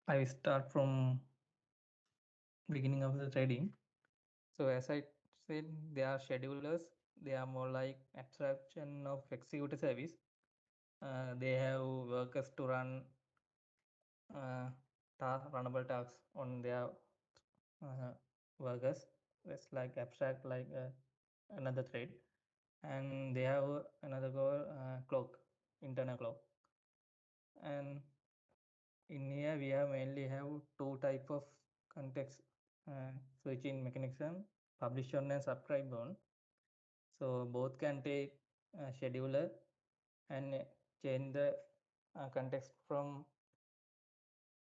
I will start from beginning of the trading. So as I said, they are schedulers. They are more like abstraction of executor service. They have workers to run runnable tasks on their uh, workers. It's like abstract like another thread, and they have another clock, internal clock. And in here we have mainly have two type of context switching mechanism, publish on and subscribe on. So both can take scheduler and change the context from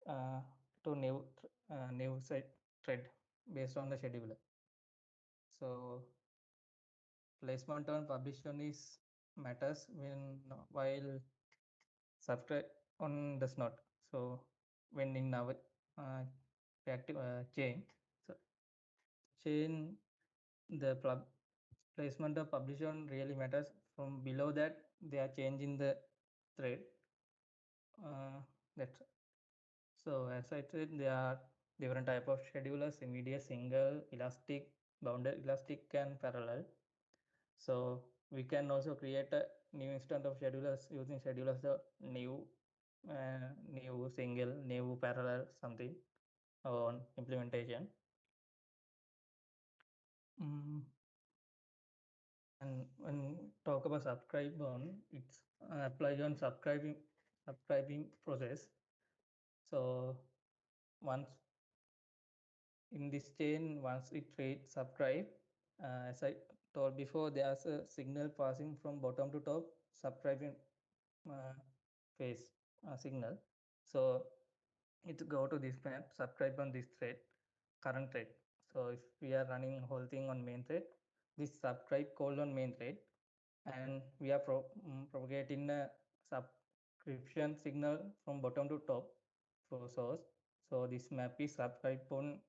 uh, to new site thread based on the scheduler. So placement on publish on is matters when while subscribe on does not. So when in our uh, reactive chain, so chain the placement of publish on really matters. From below that they are changing the thread. That so as I said, there are different type of schedulers: immediate, single, elastic, bounded elastic, and parallel. So we can also create a new instance of schedulers using schedulers the new single, new parallel something on implementation. Mm, and when talk about subscribe on, it's applied on subscribing process. So once in this chain, once it reads subscribe, as I told before, there's a signal passing from bottom to top subscribing uh, phase signal. So it go to this map, subscribe on this thread, current thread. So if we are running whole thing on main thread, this subscribe call on main thread, and we are propagating a subscription signal from bottom to top for source. So this map is subscribe on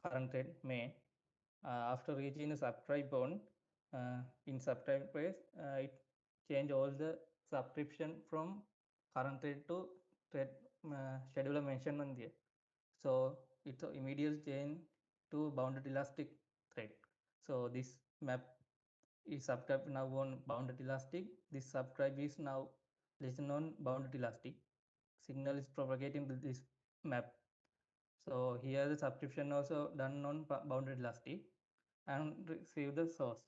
current thread main. After reaching the subscribe bond, in subscribe phase, it change all the subscription from current thread to thread scheduler mentioned on there. So it immediately change to bounded elastic thread. So this map is subscribe now on bounded elastic. This subscribe is now listen on bounded elastic. Signal is propagating to this map. So here the subscription also done on bounded elastic and receive the source.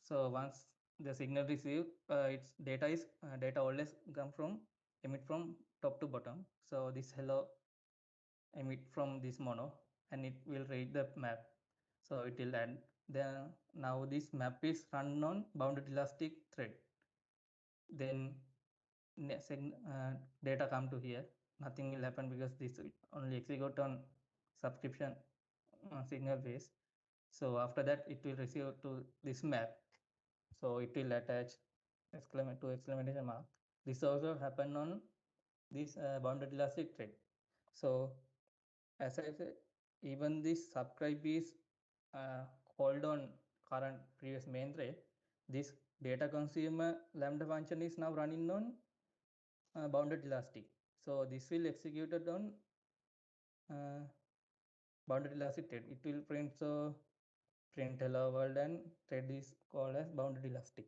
So once the signal received, its data always come from emit from top to bottom. So this hello emit from this mono and it will read the map. So it will add. Then now this map is run on bounded elastic thread. Then data come to here. Nothing will happen because this will only execute on subscription signal base. So after that, it will receive to this map. So it will attach exclamation mark. This also happen on this bounded elastic thread. So as I said, even this subscribe is called on current previous main thread. This data consumer lambda function is now running on bounded elastic. So this will executed on uh, bounded elastic thread. It will print print hello world and thread is called as bounded elastic.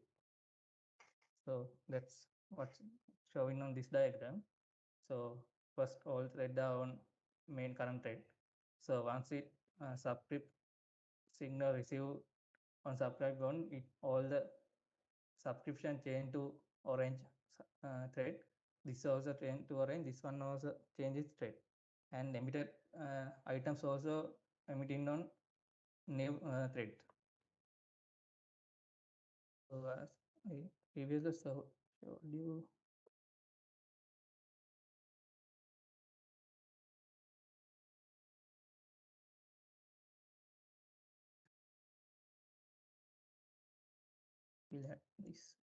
So that's what's showing on this diagram. So first all thread are on main current thread. So once it subscript signal receive on subscribe one, it all the subscription change to orange thread. This also change to orange. This one also changes thread. And emitted items also emitting on new thread. So as I previously showed you, we'll have this.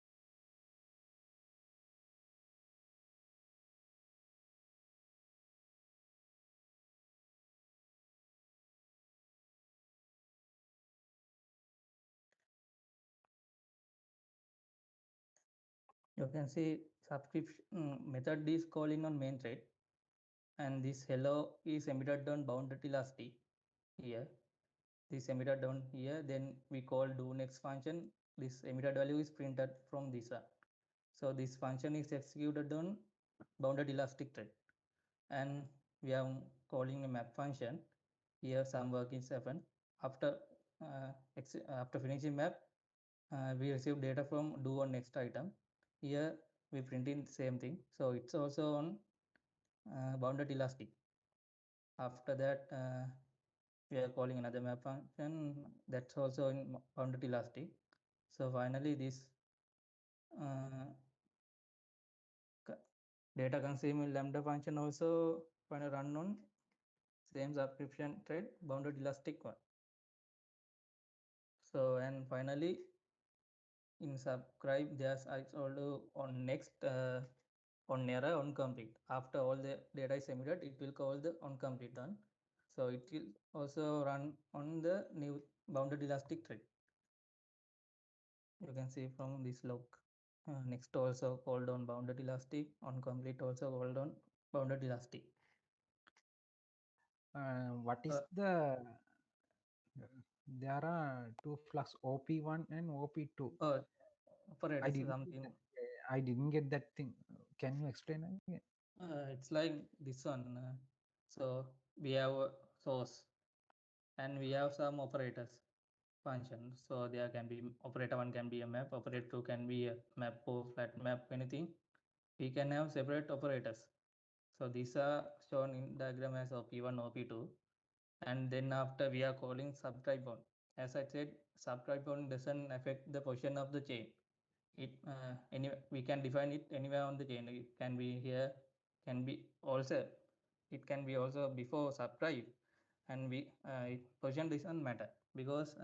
You can see subscription method is calling on main thread, and this hello is emitted on bounded elastic here. This emitted down here, then we call do next function. This emitted value is printed from this one. So this function is executed on bounded elastic thread, and we are calling a map function. Here some work is happen. After after finishing map, we receive data from do on next item. Here we print in the same thing, so it's also on bounded elastic. After that, we are calling another map function that's also in bounded elastic. So finally this uh, data consuming lambda function also going to run on same subscription thread, bounded elastic one. So and finally in subscribe there's also on next on error on complete. After all the data is emitted, it will call the on complete done. So it will also run on the new bounded elastic thread. You can see from this log. Next also called on bounded elastic, on complete also called on bounded elastic. What is the there are two flux OP1 and OP2. Operators something. I didn't get that thing. Can you explain again? It's like this one. So we have a source and we have some operators function. So there can be operator 1 can be a map, operator 2 can be a map or flat map, anything. We can have separate operators. So these are shown in diagram as OP1, OP2. And then after we are calling subscribe on. As I said, subscribe on doesn't affect the position of the chain. It we can define it anywhere on the chain. It can be here, can be also, it can be also before subscribe, and we position doesn't matter because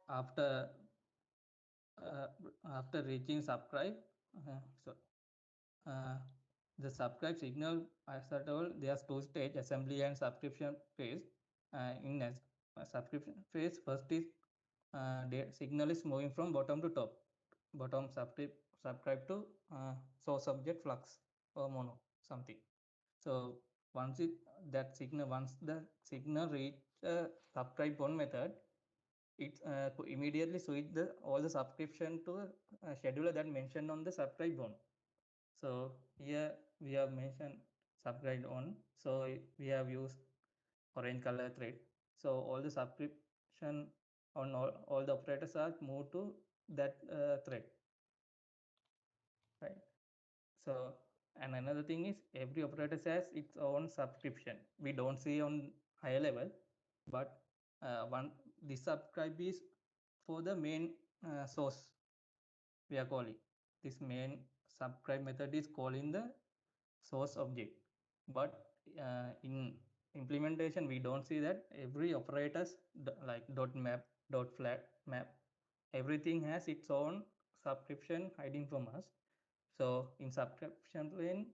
after uh, after reaching subscribe, so uh, the subscribe signal, as I told, there's two stage, assembly and subscription phase. In a subscription phase, first is the signal is moving from bottom to top, bottom subscribe to source object flux or mono something. So once the signal reach subscribe on method, it immediately switch all the subscription to a scheduler that mentioned on the subscribe on. So here we have mentioned subscribe on. So we have used orange color thread. So all the subscription on all the operators are moved to that thread, right? So and another thing is every operator has its own subscription. We don't see on higher level, but one this subscribe is for the main source. We are calling this main subscribe method is calling the source object, but in implementation we don't see that every operators like dot map, dot flat map, everything has its own subscription hiding from us. So in subscription plane,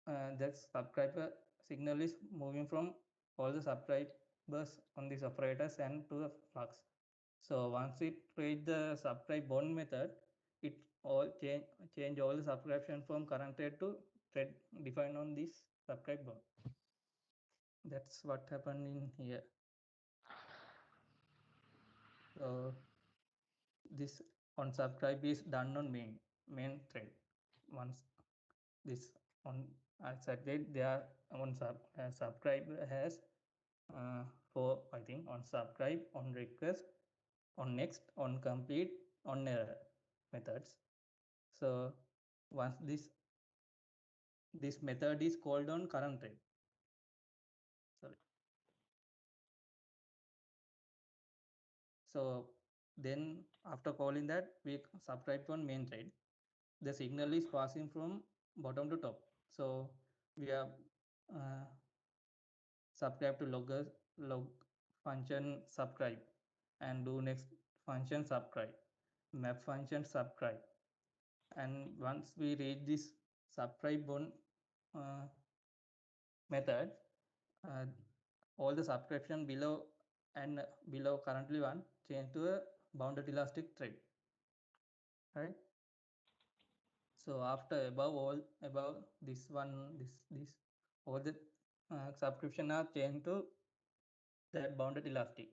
that subscriber signal is moving from all the subscribers on these operators and to the flux. So once it reach the subscribe bond method, it all change all the subscription from current thread to thread defined on this subscribe bond. That's what happened in here. So this on subscribe is done on main thread. Once this on as I said, there on subscribe has four, I think, on subscribe, on request, on next, on complete, on error methods. So once this method is called on current thread. Sorry. So then after calling that, we subscribe on main thread. The signal is passing from bottom to top. So we have uh, subscribe to log function subscribe, and do next function subscribe, map function subscribe. And once we reach this subscribe on method, uh, all the subscription below and below currently one change to a bounded elastic thread, right? So after above this one, this all the subscription are changed to that bounded elastic.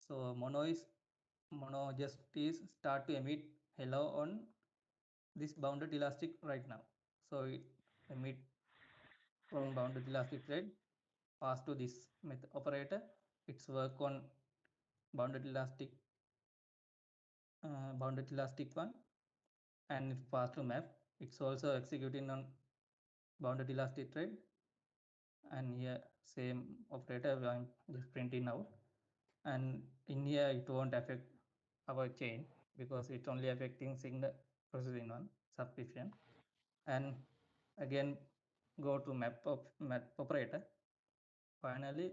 So mono just is start to emit hello on this bounded elastic right now. So it emit from bounded elastic thread pass to this method operator. It's work on bounded elastic one, and it pass to map. It's also executing on bounded elastic thread, and here same operator I'm just printing out. And in here it won't affect our chain because it's only affecting signal processing one subscription. And again go to map operator. Finally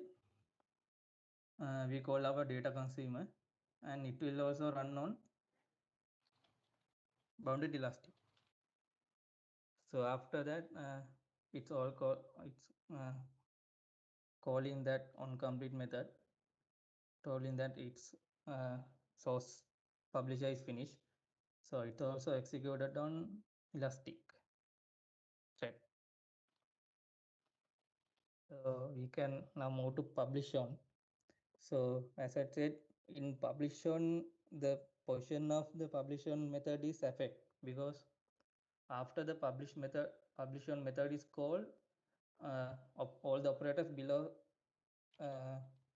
we call our data consumer, and it will also run on bounded elastic. So after that it's all calling that on complete method, telling that its source publisher is finished. So it also executed on elastic thread. So we can now move to publish on. So as I said, in publish on, the position of the publish on method is affect, because after the publish on method is called, of all the operators below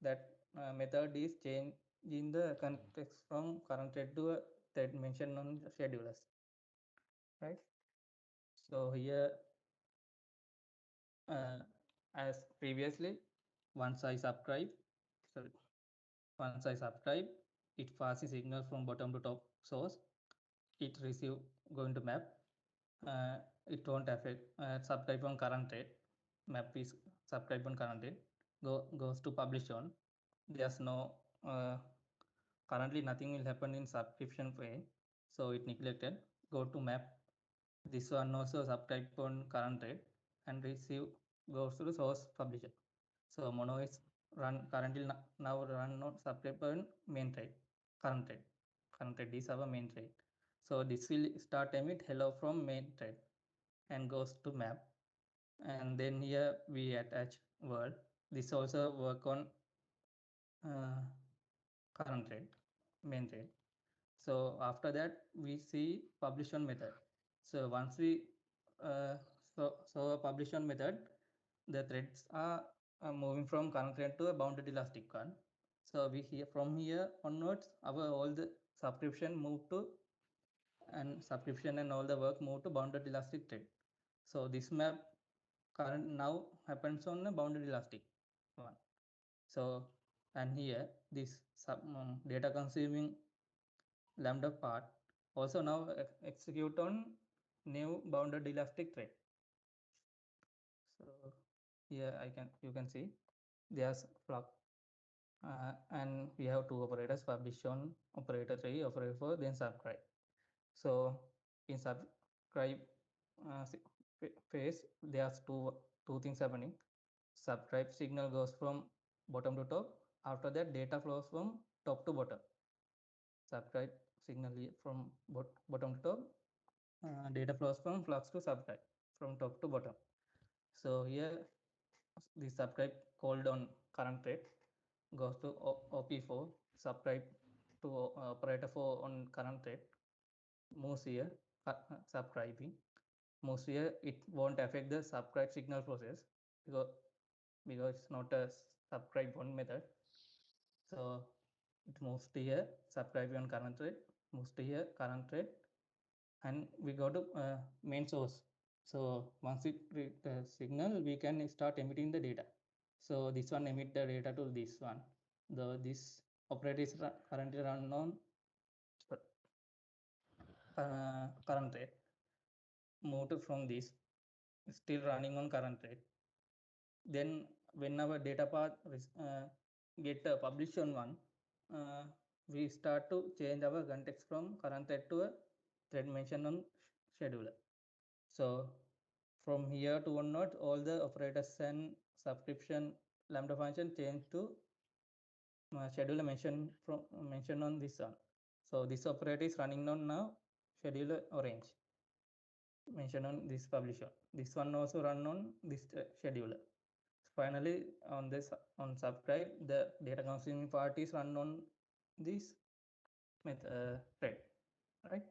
that method is changing the context from current thread to a thread mentioned on the schedulers, right? So here as previously, once I subscribe, it passes signal from bottom to top source. It receive going to map. It won't affect subscribe on current rate. Map is subscribe on current rate. Goes to publish on. There's no currently nothing will happen in subscription pane, so it neglected. Go to map. This one also subscribe on current rate and receive goes to the source publisher. So mono is run currently now run on subscribe on main thread, current thread. Current thread is our main thread. So this will start emit hello from main thread and goes to map. And then here we attach world. This also work on current thread, main thread. So after that we see publish on method. So once we uh, so a publish on method, the threads are moving from current thread to a bounded elastic one. So we here from here onwards, our all the subscription move to and subscription and all the work move to bounded elastic thread. So this map current now happens on a bounded elastic one. So and here this data consuming lambda part also now execute on new bounded elastic thread. So here you can see there's flux, and we have two operators, publish on operator 3, operator 4, then subscribe. So in subscribe phase, there's two things happening. Subscribe signal goes from bottom to top. After that, data flows from top to bottom. Subscribe signal from bottom to top. Data flows from flux to subscribe from top to bottom. So here the subscribe called on current rate goes to OP4, subscribe to operator 4 on current rate, moves here, subscribing, moves here. It won't affect the subscribe signal process because it's not a subscribe one method. So it moves to here, subscribe on current rate, moves to here, current rate, and we go to main source. So once it read the signal, we can start emitting the data. So this one emit the data to this one. This operator is currently run on current rate. Moved from this, still running on current rate. Then when our data path get published on one, we start to change our context from current thread to a thread mentioned on scheduler. So from here to onwards, all the operators and subscription lambda function change to scheduler mentioned on this one. So this operator is running on now scheduler orange. mentioned on this publisher. This one also run on this scheduler. Finally, on this on subscribe, the data consuming part is run on this thread, right?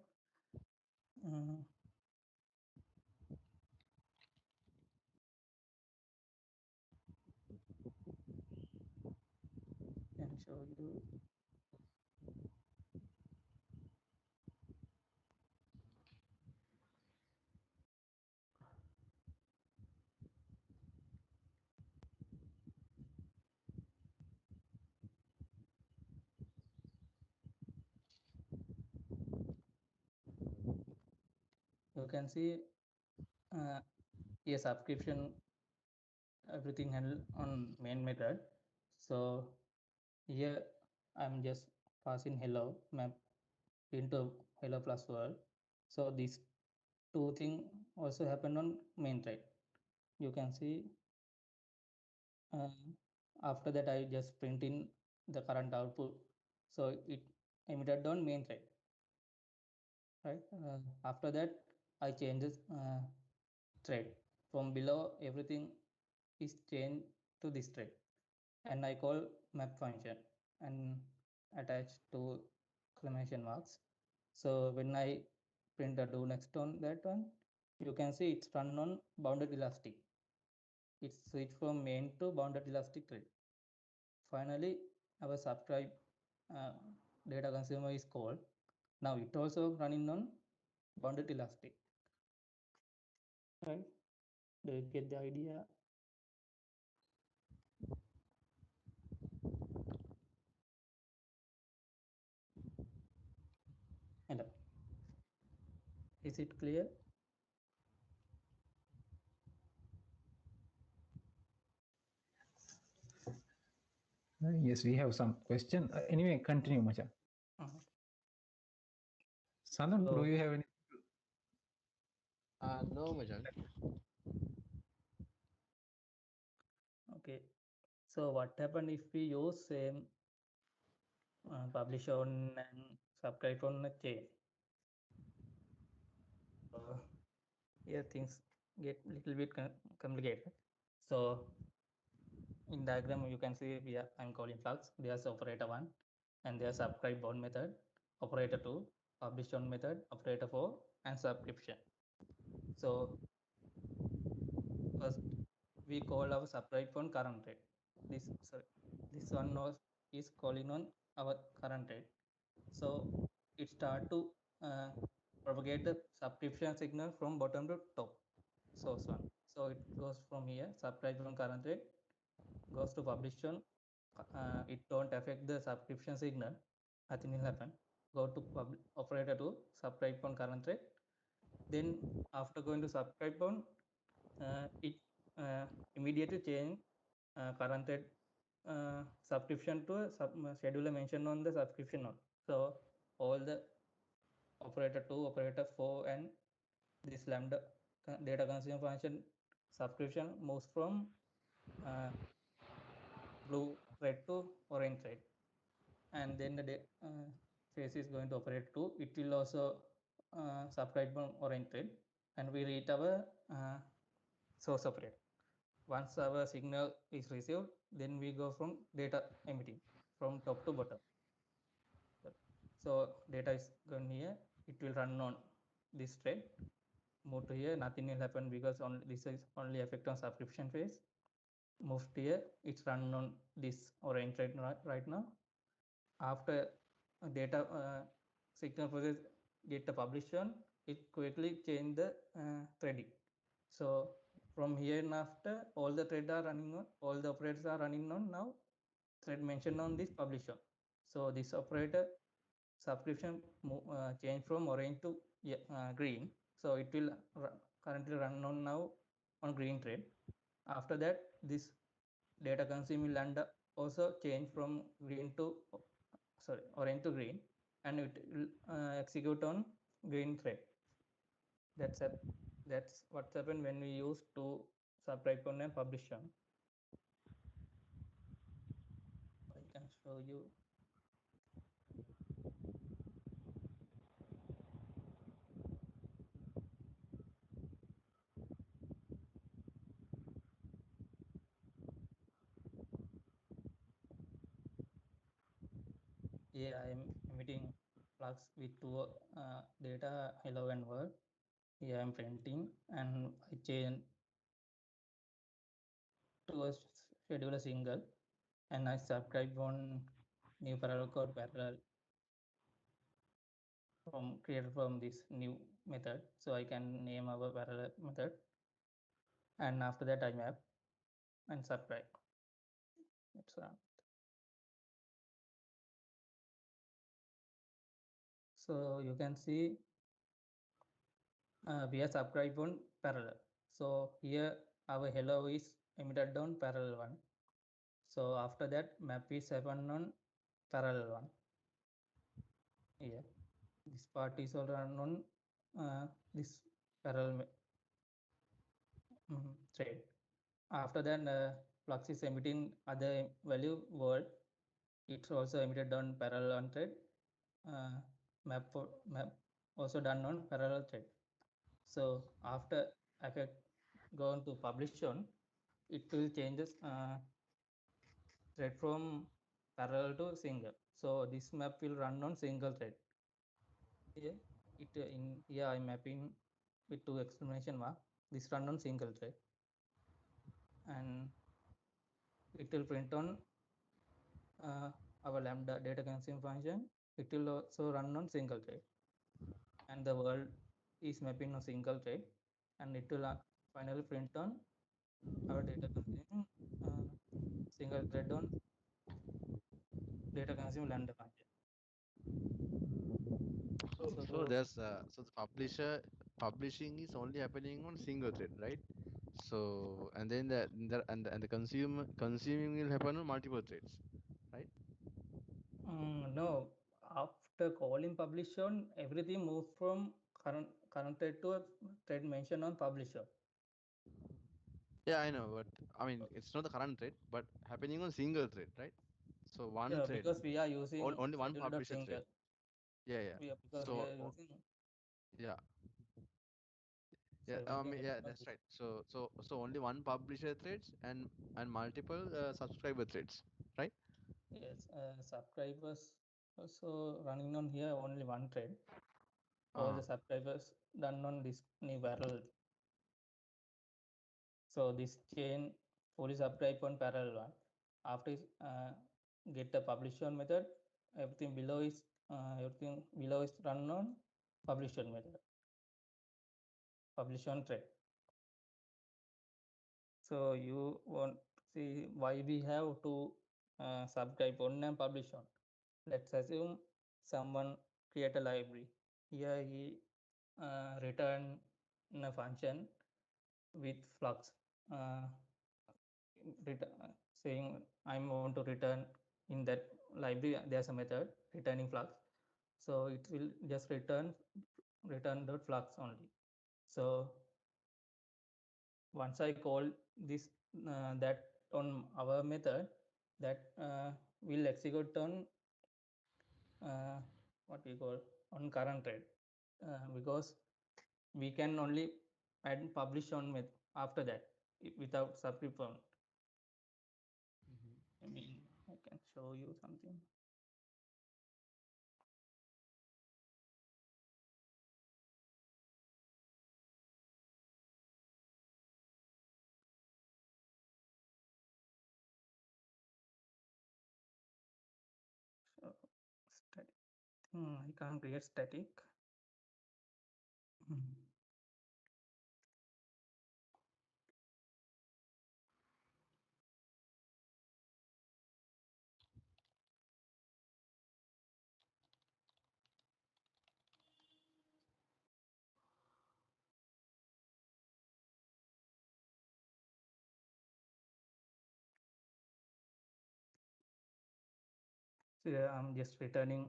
Can show you. You can see a subscription, everything handled on main method. So here I'm just passing hello map into hello plus world. So these two things also happen on main thread. You can see after that I just print in the current output. So it emitted on main thread, right? After that I changes thread. From below everything is changed to this thread, and I call map function and attach to exclamation marks. So when I print the do next on that one, you can see it's run on bounded elastic. It's switched from main to bounded elastic thread. Finally, our subscribe uh, data consumer is called. Now it also running on bounded elastic. Right? Do you get the idea? Hello. Is it clear? Yes, we have some question. Anyway, continue, Macha. Sanam, do you have any? No, Majan. Okay. So what happened if we use same publish on and subscribe on a chain? Here things get little bit complicated. So in diagram you can see I'm calling flux. There's operator 1 and there's subscribe bound method, operator 2, publish on method, operator 4, and subscription. So first we call our subscribe on current rate. This one is calling on our current rate. So it start to propagate the subscription signal from bottom to top, source one. So it goes from here, subscribe on current rate, goes to publication. It don't affect the subscription signal, nothing will happen. Go to operator to subscribe on current rate. Then after going to subscribe on, it immediately change current rate subscription to a scheduler mentioned on the subscription node. So all the operator 2, operator 4, and this lambda data consumer function subscription moves from blue thread to orange thread, and then the phase is going to operate 2. It will also subscribe from orange thread, and we read our source operator. Once our signal is received, then we go from data emitting from top to bottom. So data is going here, it will run on this thread, move to here, nothing will happen because this is only affect on subscription phase. Move to here, it's run on this orange thread right now. After data signal process get the published, it quickly change the threading. So from here and after, all the threads are running on, all the operators are running on now thread mentioned on this publisher. So this operator subscription change from orange to green. So it will currently run on now on green thread. After that, this data consuming lambda also change from green to orange to green, and it will execute on green thread. That's what's happened when we use to subscribe on and publish on. I can show you. Yeah, I am emitting flux with two data hello and world. Here I am printing and I change to a schedule a single and I subscribe one new parallel code parallel from created from this new method. So I can name our parallel method and after that I map and subscribe. It's so you can see we are subscribed on parallel. So here our hello is emitted on parallel one. So after that map is happen on parallel one. Here this part is all run on this parallel thread. After that flux is emitting other value world. It's also emitted on parallel on thread. Map also done on parallel thread. So after effect go on to publish on, it will changes thread from parallel to single. So this map will run on single thread. Here it in here I'm mapping with two exclamation mark. This run on single thread, and it will print on our lambda data consume function. It will also run on single thread, and the world is mapping on single thread, and it will finally print on our data consume single thread on data consume lambda function. So So there's so the publishing is only happening on single thread, right? So and then the consuming will happen on multiple threads, right? no, after calling publisher, everything moved from current thread to a thread mentioned on publisher. Yeah, I know, but I mean it's not the current thread, but happening on single thread, right? So one Yeah, thread, because we are using only one scheduled publisher thread. single. Yeah, yeah. We are because we So are using yeah, so yeah. I everything mean yeah, happened on that's this. right. So only one publisher threads and multiple subscriber threads, right? Yes, subscribers also running on here only one thread. All the Ah. subscribers done on this new parallel. So this chain fully subscribe on parallel one. After get the publish on method, everything below is run on publish on method, publish on thread. So you want to see why we have to subscribe on and publish on. Let's assume someone create a library. Here he return a function with flux, saying I want to return in that library. There's a method returning flux, so it will just return the flux only. So once I call this that on our method, that will execute on what we call on current thread because we can only add and publish on after that without subscript on. I mean, I can show you something. So static. I can't create static. Hmm. So yeah, I'm just returning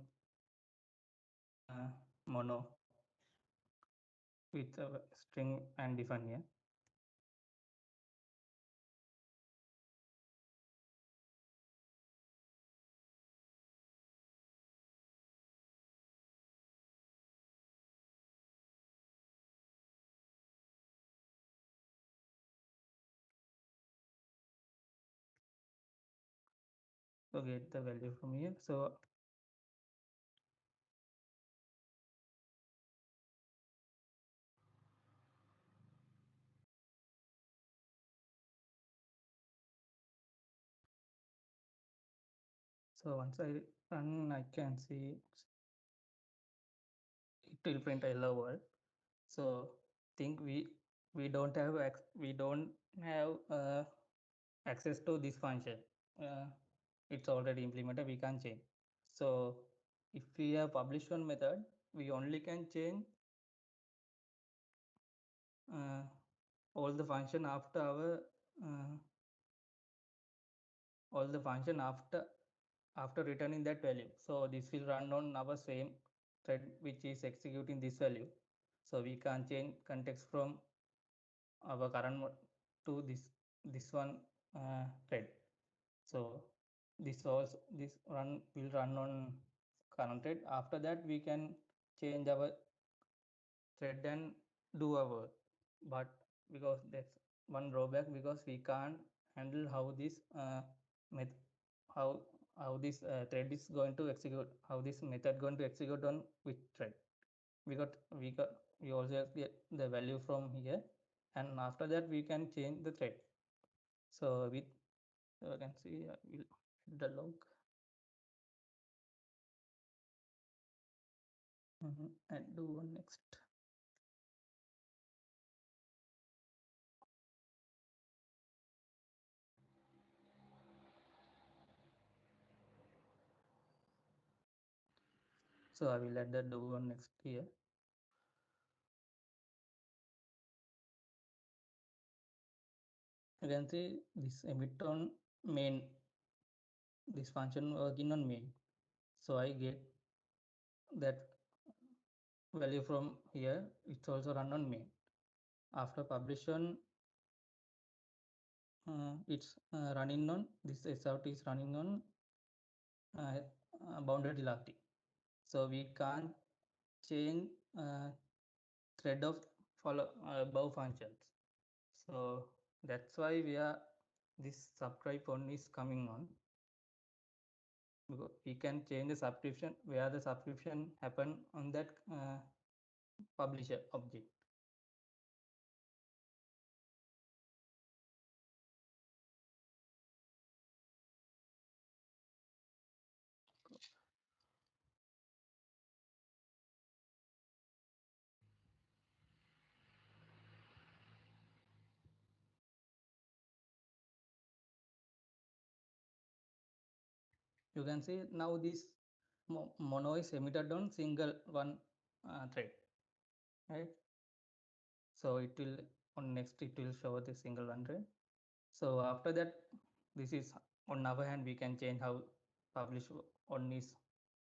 mono with a string and define here. So get the value from here. So So once I run, I can see it will print a hello world. So think we don't have access to this function. It's already implemented. We can't change. So if we have publish one method, we only can change all the function after our all the function after returning that value. So this will run on our same thread which is executing this value. So we can change context from our current to this one thread. So this run will run on current thread. After that we can change our thread and do our work. But because that's one drawback, because we can't handle how this how this thread is going to execute, how this method going to execute on which thread. We also get the value from here, and after that we can change the thread. So with you can see I will add the log and do one next. So I will add the do one next here. You can see this emit on main, this function working on main. So I get that value from here. It's also run on main. After publication, it's running on this sout is running on bounded elastic. So we can't change thread of follow above functions. So that's why this subscribe on is coming on. Because we can change the subscription where the subscription happen on that publisher object. You can see now this mono is emitted on single one thread, right? So it will on next it will show the single one thread. So after that, this is on our hand, we can change how publish on is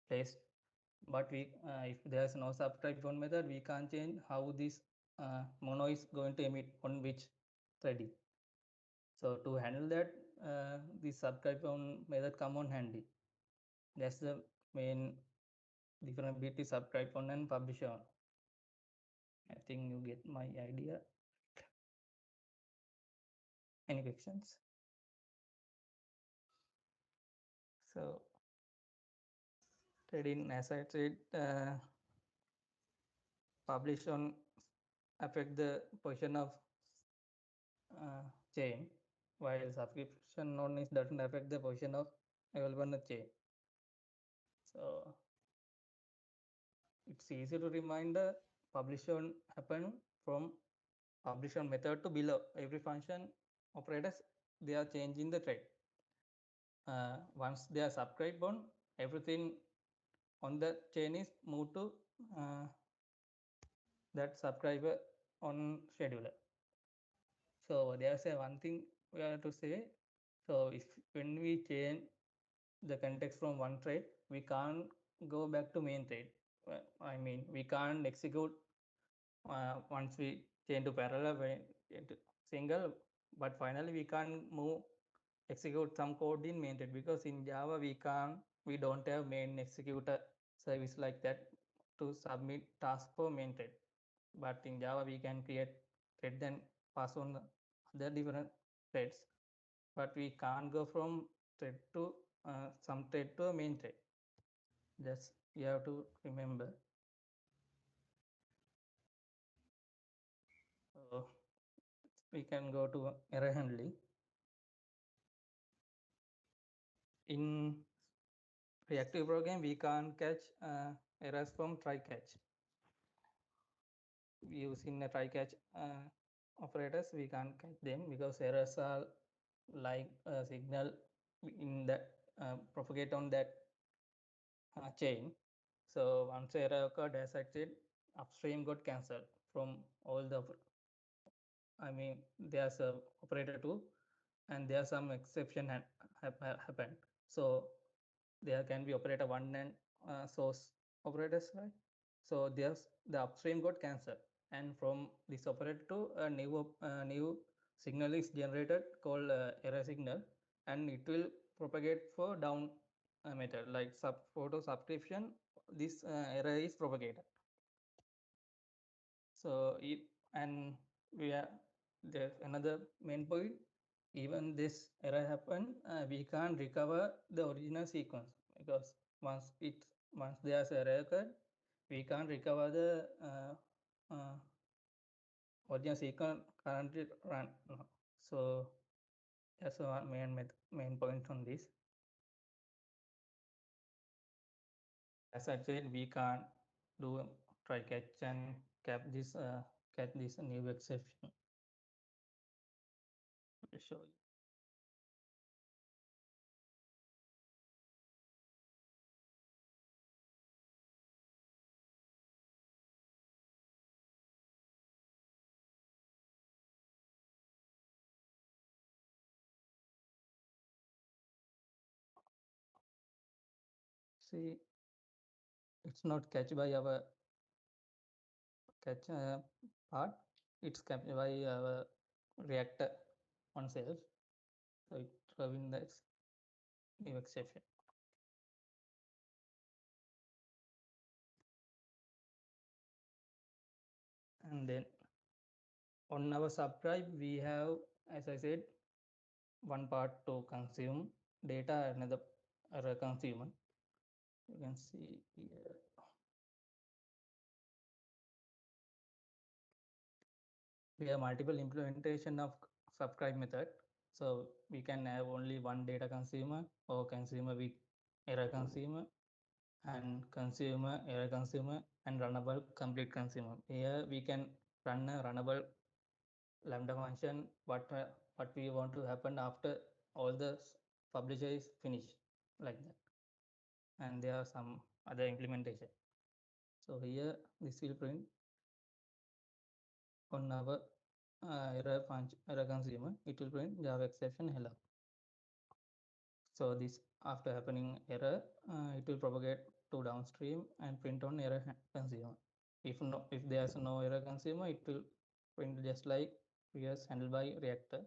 placed. But if there's no subscribe on method, we can't change how this mono is going to emit on which thread. So to handle that, this subscribe on method come on handy. That's the main difference between subscribe on and publish on. I think you get my idea. Any questions? So trading, as I said, publish on affect the position of chain, while subscription on is doesn't affect the position of available on the chain. So it's easy to remind the publish on happen from publish on method to below. Every function operators, they are changing the thread. Once they are subscribed on, everything on the chain is moved to that subscriber on scheduler. So there's a one thing we have to say. So if when we change the context from one thread, we can't go back to main thread. I mean, we can't execute once we change to parallel into single, but finally we can't execute some code in main thread, because in Java we don't have main executor service like that to submit task for main thread. But in Java we can create thread and pass on the other different threads, but we can't go from thread to some thread to a main thread. Just you have to remember. So we can go to error handling. In reactive program, we can't catch errors from try catch. Using the try catch operators, we can't catch them because errors are like a signal in that propagate on that chain. So once error occurred, as I said, upstream got cancelled from all the. I mean, there's a operator too, and there are some exception happened. So there can be operator 1 and source operators, right? So there's the upstream got cancelled, and from this operator to a new signal is generated called error signal, and it will propagate for down method like photo subscription. This error is propagated. So if and we are there's another main point. Even this error happen, we can't recover the original sequence because once there's error occurred, we can't recover the original sequence currently run. So that's one main point on this. As I said, we can't do try catch and catch this new exception. I'll show you. See, it's not catch by our catch part. It's captured by our reactor on self. So it throwing the new exception. And then on our subscribe, we have, as I said, one part to consume data, another consumer. You can see here. We have multiple implementation of subscribe method. So we can have only one data consumer or consumer with error consumer and consumer, error consumer, and runnable complete consumer. Here we can run a runnable lambda function what we want to happen after all the publisher is finished, like that. And there are some other implementation. So here this will print on our error consumer, it will print Java exception hello. So this after happening error, it will propagate to downstream and print on error consumer. If there's no error consumer, it will print just like previous handled by reactor.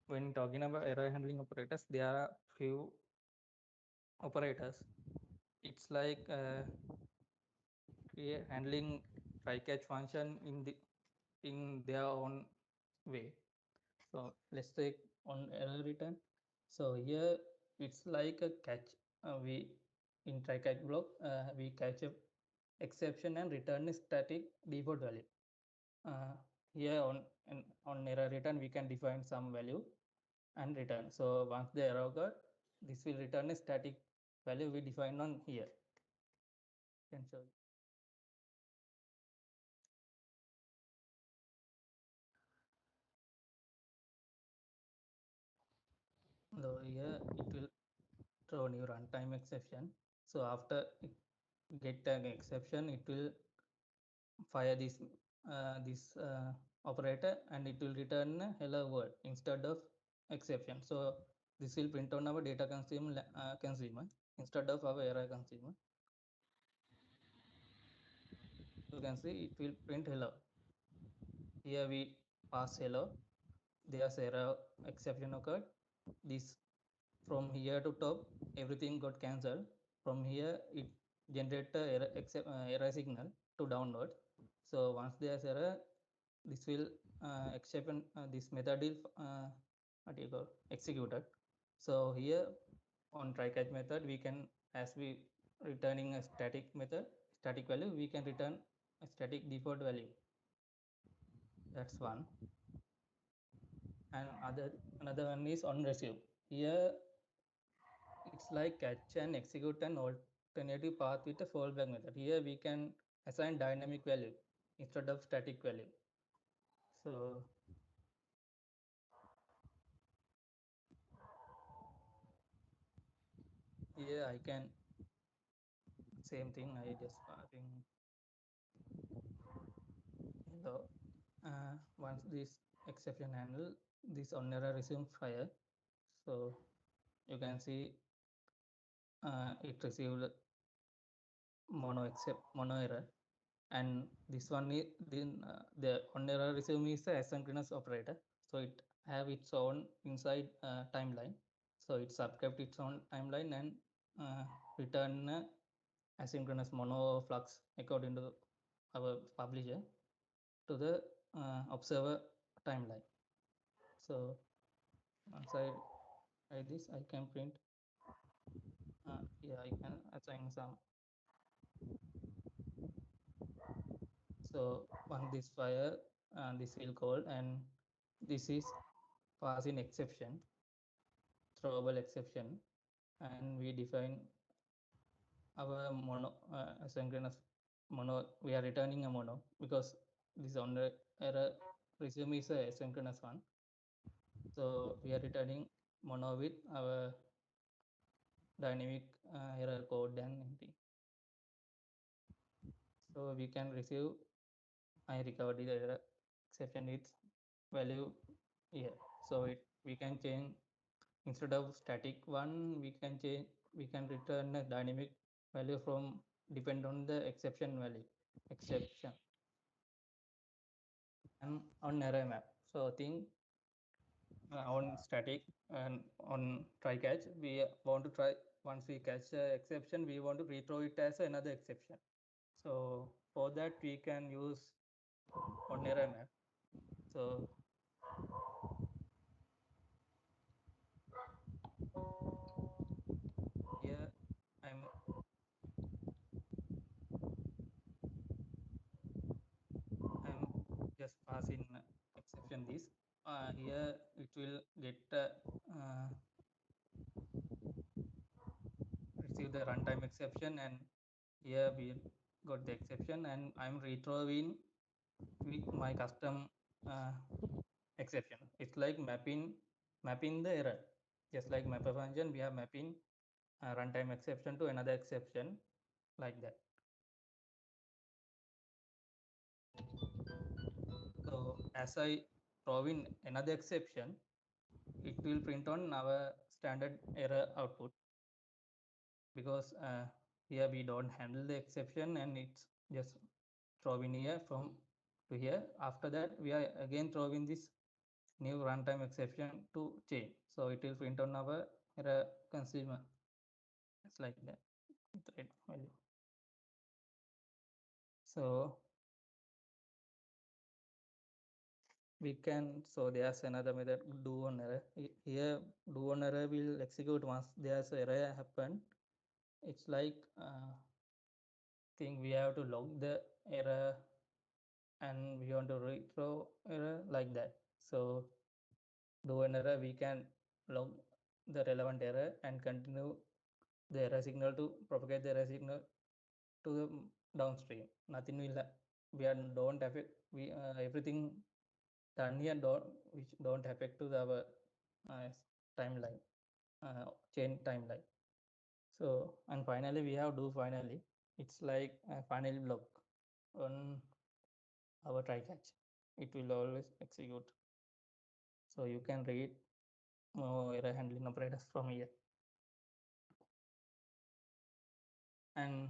When talking about error handling operators, there are few operators. It's like handling try catch function in their own way. So let's take on error return. So here it's like a catch. We in try catch block we catch a exception and return a static default value. Here on error return we can define some value and return. So once the error occurred, this will return a static value we define on here. Can show you. So here it will throw new runtime exception. So after it get an exception, it will fire this operator and it will return a hello world instead of exception. So this will print on our data consumer instead of our error consumer. You can see it will print hello. Here we pass hello. There's error exception occurred. This from here to top, everything got cancelled. From here, it generated error signal to download. So once there's error, this will exception this method is executed. So here on try catch method, we can, as we returning a static value, we can return a static default value. That's one. and another one is on receive. Here it's like catch and execute an alternative path with a fallback method. Here we can assign dynamic value instead of static value. So here I can same thing. I just passing hello. Once this exception handle, this on error resume fire. So you can see it received mono error, and this one is the on error resume is the asynchronous operator, so it have its own inside timeline. So it subscribe its own timeline and return asynchronous mono flux according to our publisher to the observer timeline. So once I try this, I can print. Yeah, I can assign some. So once this fire, this will call, and this is passing exception, throwable exception, and we define our mono asynchronous mono. We are returning a mono because this on the error resume is a asynchronous one. So we are returning mono with our dynamic error code and anything. So we can receive I recovered the error exception its value here. So we can change instead of static one, we can return a dynamic value from depend on the exception value exception and on array map. So think on static and on try catch, we want to try once we catch the exception, we want to rethrow it as another exception. So for that we can use on array map. So here I'm just passing exception this. Here it will get receive the runtime exception, and here we got the exception, and I'm retrieving with my custom exception. It's like mapping the error. Just like mapper function, we are mapping runtime exception to another exception like that. So as I throw in another exception, it will print on our standard error output, because here we don't handle the exception and it's just throw in here from to here. After that, we are again throwing this new runtime exception to change. So it will print on our error consumer. It's like that. Thread value. So we can, so there's another method, do on error. Here do on error will execute once there's error happen. It's like think we have to log the error and we want to rethrow error like that. So do an error, we can log the relevant error and continue the error signal to propagate the error signal to the downstream. Nothing will we are don't affect we everything done here don't which don't affect to our timeline chain timeline. So and finally we have do finally. It's like a finally block on our try catch. It will always execute. So you can read more error handling operators from here. And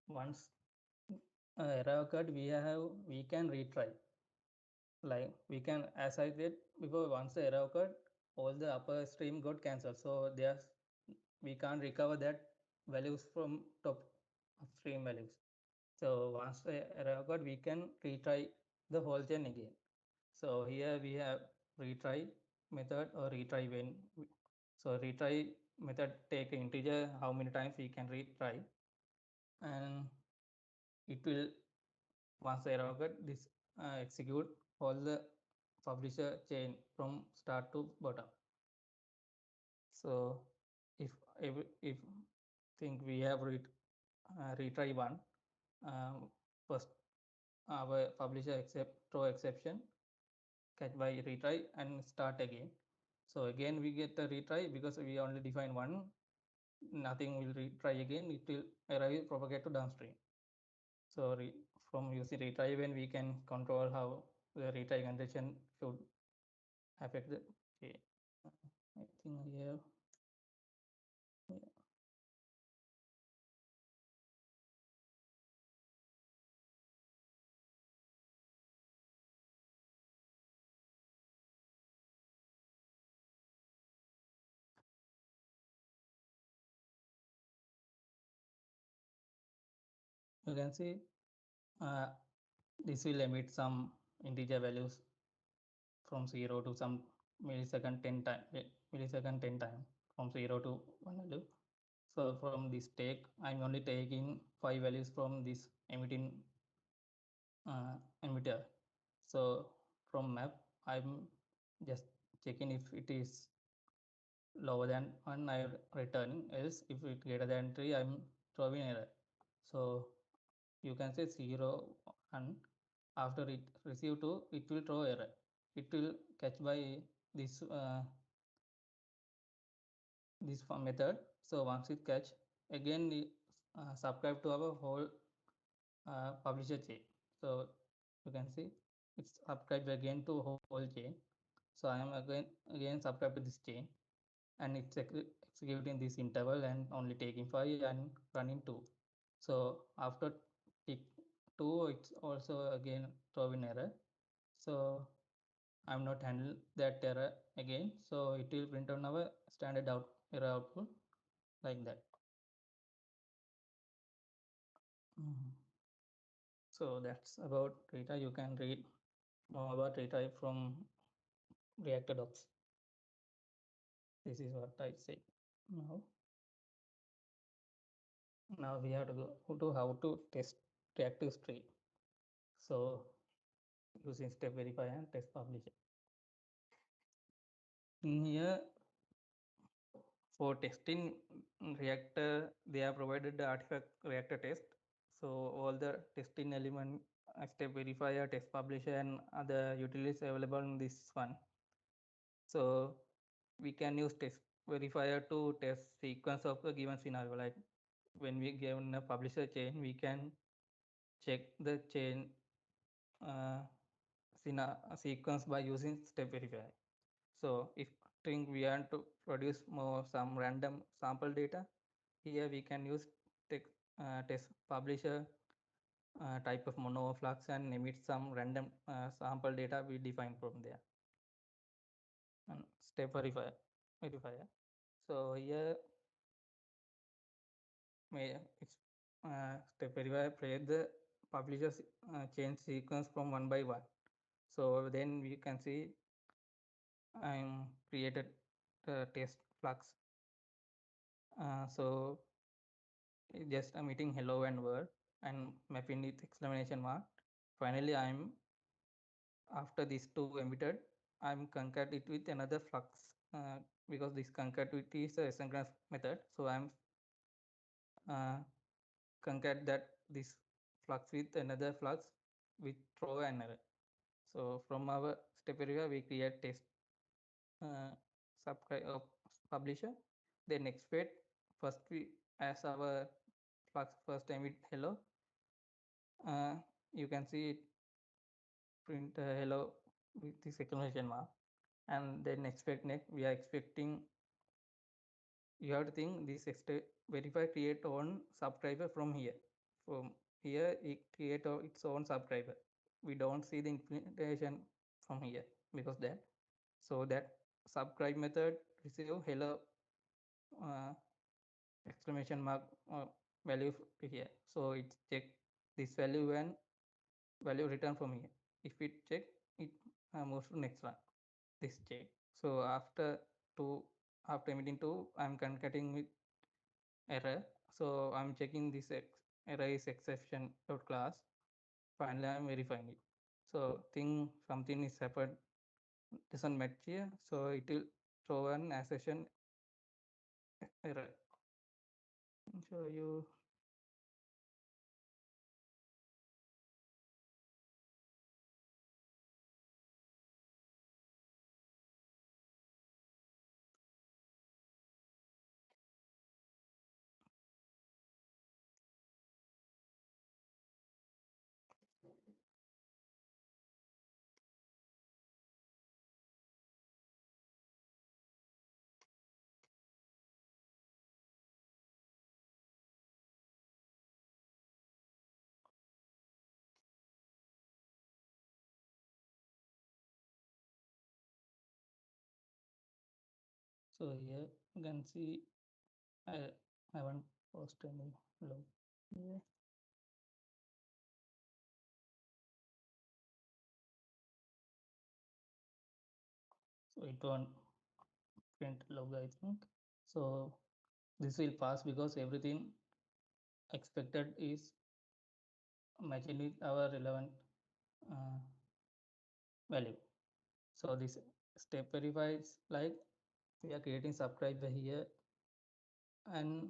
once error occurred, we can retry. Like we can, as I said before, once the error occurred, all the upper stream got cancelled. So there's we can't recover that values from top stream values. So once the error occurred, we can retry the whole chain again. So here we have retry method or retry when. So retry method take integer how many times we can retry, and it will once the error occurred, this execute all the publisher chain from start to bottom. So if think we have retry one, first our publisher accept throw exception, catch by retry and start again. So again we get the retry because we only define one, nothing will retry again, it will arrive propagate to downstream. So from using retry event we can control how the retry condition should affect the chain. I think I have, yeah. You can see this will emit some integer values from 0 to some millisecond 10 time millisecond 10 time from 0 to 1 value. So from this take I'm only taking 5 values from this emitting emitter. So from map I'm just checking if it is lower than 1 I returning, else if it greater than 3 I'm throwing error. So you can say 0 and after it receive 2 it will throw error, it will catch by this this method. So once it catch, again subscribe to our whole publisher chain. So you can see it's subscribed again to whole chain. So I am again subscribed to this chain, and it's executing this interval and only taking 5 and running 2. So after tick 2 it's also again throwing error. So I'm not handle that error again, so it will print on our standard error output like that. So that's about retry. You can read more about retry from Reactor docs. This is what I say. Now we have to go to how to test reactive stream. So using step verify and test publisher. In here for testing reactor, they have provided the artifact reactor test. So all the testing element, step verifier, test publisher, and other utilities available in this one. So we can use test verifier to test sequence of a given scenario. Like when we given a publisher chain, we can check the chain sequence by using step verifier. So if think we want to produce some random sample data, here we can use test publisher type of monoflux and emit some random sample data we define from there. And step verifier. So here it's step verifier play the publisher chain sequence from one by one. So then we can see I'm created the test flux. So just emitting hello and word and mapping with exclamation mark. Finally, I'm after these two emitted, I'm concat it with another flux because this concativity is a asynchronous method. So I'm concat that this flux with another flux with throw and error. So from our step area, we create test subscribe publisher, then expect first we as our flux first emit hello. You can see it print hello with this exclamation mark, and then expect next we are expecting, you have to think this verify create own subscriber from here. From here it create its own subscriber. We don't see the implementation from here because that. So that subscribe method receive hello exclamation mark value here. So it check this value and value return from here. If it check, it moves to next one. This check. So after emitting 2, I'm concatenating with error. So I'm checking this error is exception dot class. Finally, I'm verifying it. So think something is happened doesn't match here, so it will throw an assertion error. I'll show you. So here you can see I haven't posted any log here. So it won't print log, I think. So this will pass because everything expected is matching with our relevant uh, value. So this step verifies like we are creating subscriber here and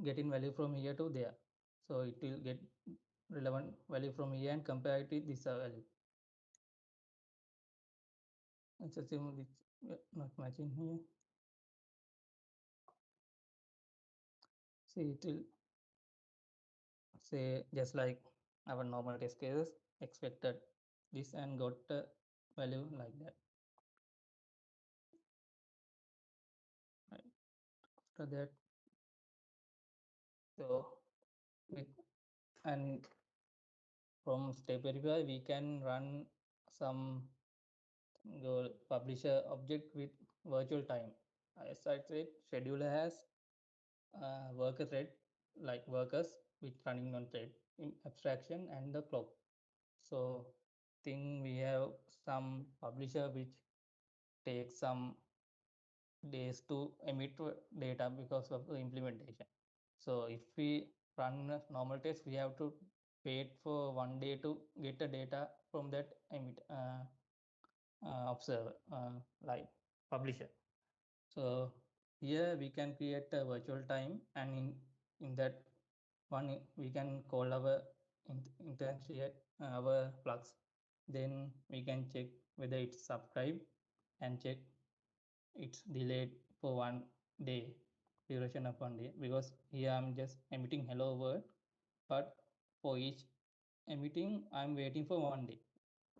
getting value from here to there. So it will get relevant value from here and compare it with this value. Let's assume it's not matching here. See, it will say just like our normal test cases expected this and got a value like that. Right. After that, so with and from step verify we can run some your publisher object with virtual time. As I said, scheduler has worker thread like workers with running on thread in abstraction and the clock. So think we have some publisher which takes some days to emit data because of the implementation. So if we run a normal test, we have to wait for 1 day to get the data from that emit observer like publisher. So here we can create a virtual time, and in that one we can call our instantiate our flux. Then we can check whether it's subscribed and check it's delayed for 1 day, duration of 1 day, because here I'm just emitting hello world, but for each emitting I'm waiting for 1 day.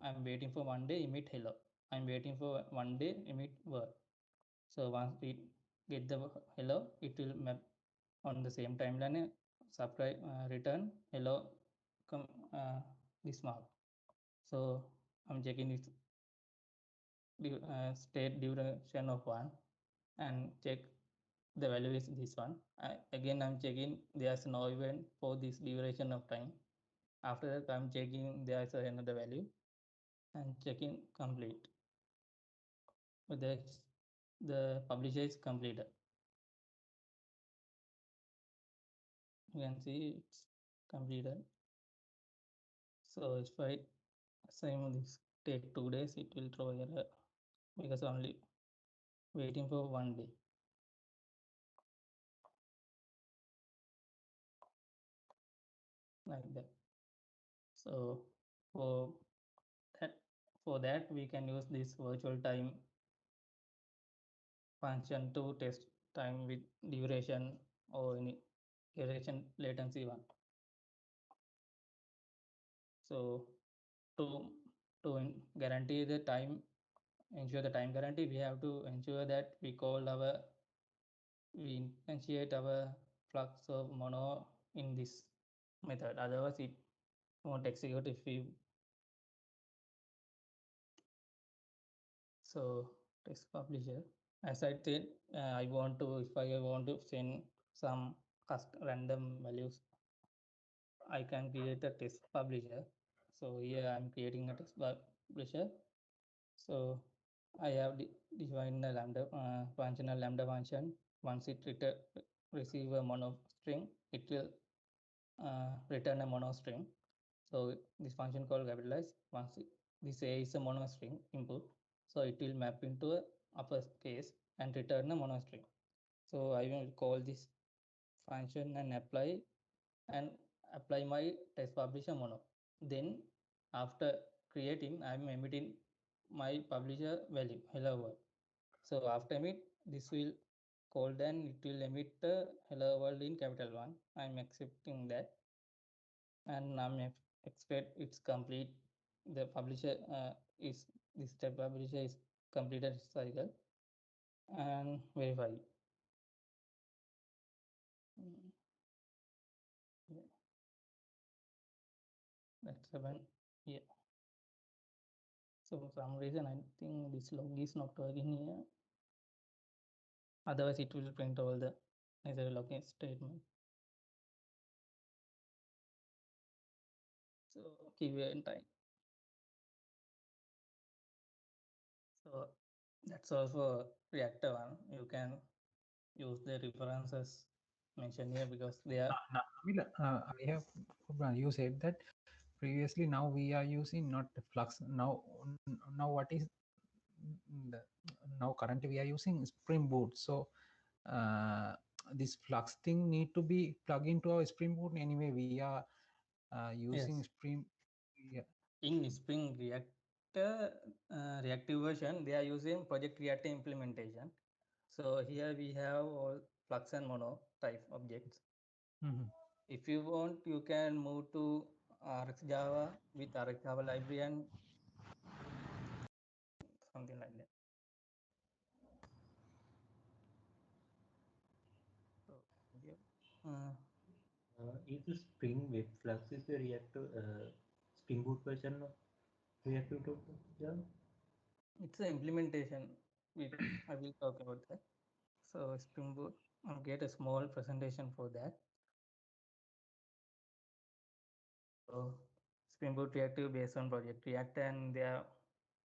I'm waiting for 1 day emit hello. I'm waiting for 1 day emit word. So once we get the hello, it will map on the same timeline subscribe return hello come this mark. So I'm checking its state duration of 1 and check the value is this one. Again I'm checking there's no event for this duration of time. After that I'm checking there's another value and checking complete. Whether the publisher is completed. You can see it's completed. So if I assign this take 2 days, it will throw error because only waiting for 1 day. Like that. So for that we can use this virtual time function to test time with duration or any duration latency one. So to guarantee the time, ensure the time guarantee, we have to ensure that we instantiate our flux of mono in this method. Otherwise it won't execute if we. So test publisher, as I said, I want to, if I want to send some random values, I can create a test publisher. So here I'm creating a test publisher. So I have defined a lambda functional lambda function. Once it receive a mono string, it will return a mono string. So this function called capitalize. Once this A is a mono string input, So it will map into a uppercase and return a mono string. So I will call this function and apply my test publisher mono. Then after creating, I'm emitting my publisher value, hello world. So after emit, this will call, then it will emit the hello world in capital one. I'm accepting that, and I'm expect it's complete. The publisher is this type publisher is completed cycle and verify. Yeah. That's seven. Yeah. So for some reason I think this log is not working here. Otherwise it will print all the necessary login statement. So give it time. So that's all for reactor one. You can use the references mentioned here because they are I have you said that previously. Now we are using not the Flux. Now what is the, now currently we are using Spring Boot. So this Flux thing need to be plugged into our Spring Boot anyway. We are using yes. Spring. Yeah. In Spring Reactor reactive version, they are using Project Reactor implementation. So here we have all Flux and Mono type objects. If you want, you can move to RxJava with RxJava library and something like that. So yeah. Is the Spring Web Flux is the reactive Spring Boot version of reactive to Java? It's an implementation. I will talk about that. So Spring Boot, I'll get a small presentation for that. So Spring Boot Reactive based on Project React, and they are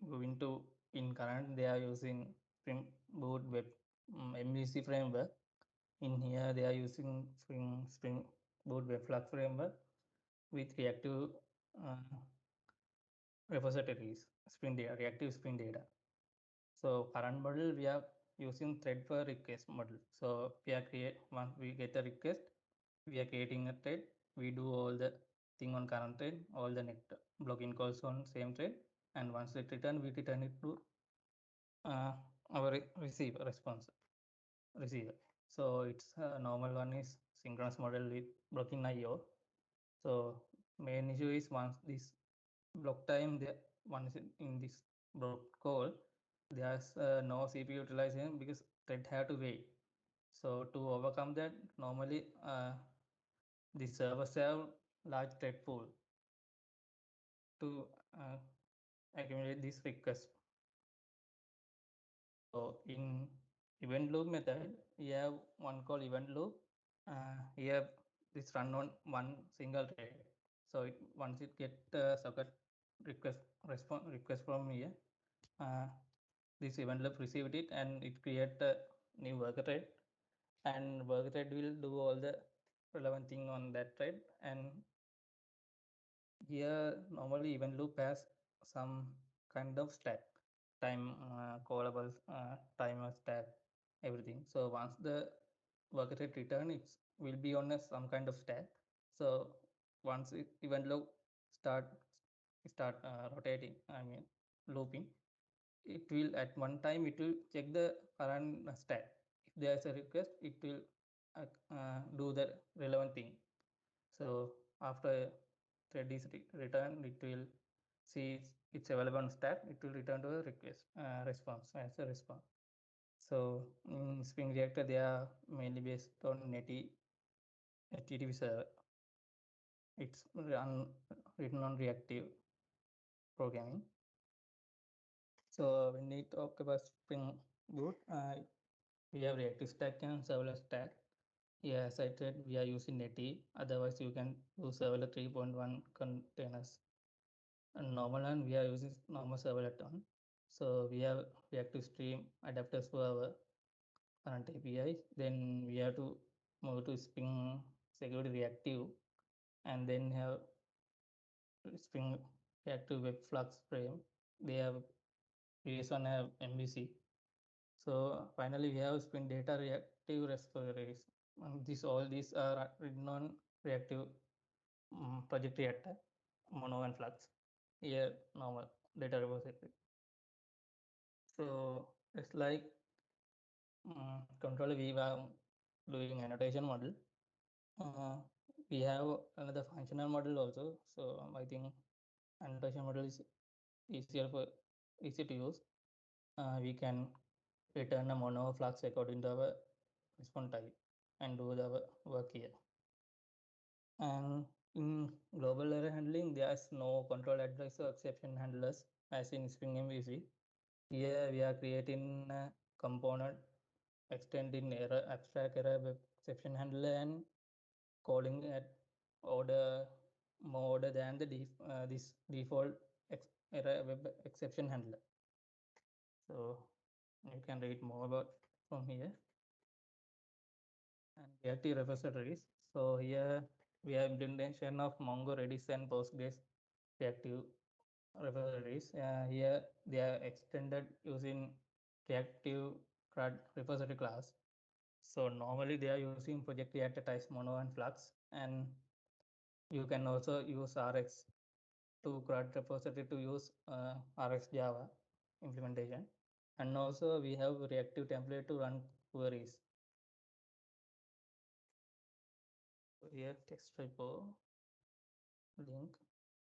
going to in current they are using Spring Boot Web MVC framework. In here they are using Spring Boot Web Flux framework with reactive repositories, reactive Spring data. So current model we are using thread for request model. So we are once we get a request, we are creating a thread. We do all the thing on current thread, all the next blocking calls on same thread, and once it return, we return it to our receiver response receiver. So it's a normal one is synchronous model with blocking IO. So main issue is once this block time there once in this block call, there's no CPU utilization because thread have to wait. So to overcome that, normally the servers have large thread pool to accumulate this request. So in event loop method, we have one called event loop. Here this run on one single thread. So once it get socket request from here, this event loop received it and it create a new worker thread, and worker thread will do all the relevant thing on that thread. And here normally event loop has some kind of stack, time callable timer stack, everything. So once the worker thread return, it will be on some kind of stack. So once event loop start rotating, I mean looping, it will at one time it will check the current stack. If there is a request, it will do the relevant thing. So after thread is returned, it will see it's available on stack. It will return to a request response as a response. So in Spring Reactor, they are mainly based on HTTP server. It's written on reactive programming. So when we talk about Spring Boot, we have reactive stack and serverless stack. Yeah, as I said, we are using native. Otherwise, you can use serverless 3.1 containers. And normal one, we are using normal serverlet one. So we have reactive stream adapters for our current APIs. Then we have to move to Spring Security Reactive, and then have Spring Reactive Web Flux frame. They have previous one have MVC. So finally we have spin data reactive repositories. All these are written on reactive project reactor, Mono and Flux. Here normal data repository. So it's like control we are doing annotation model. We have another functional model also. So I think annotation model is easy to use. We can return a mono flux according to our response type and do the work here. And in global error handling, there's no control address or exception handlers as in Spring MVC. Here we are creating a component extending error abstract error web exception handler and calling at order more order than the this default error web exception handler. So you can read more about from here. And reactive repositories. So here we have implementation of Mongo, Redis, and Postgres reactive repositories. Here they are extended using reactive CRUD repository class. So normally they are using project reactor types Mono and Flux, and you can also use RX to CRUD repository to use RX Java implementation. And also we have reactive template to run queries. So here text repo link.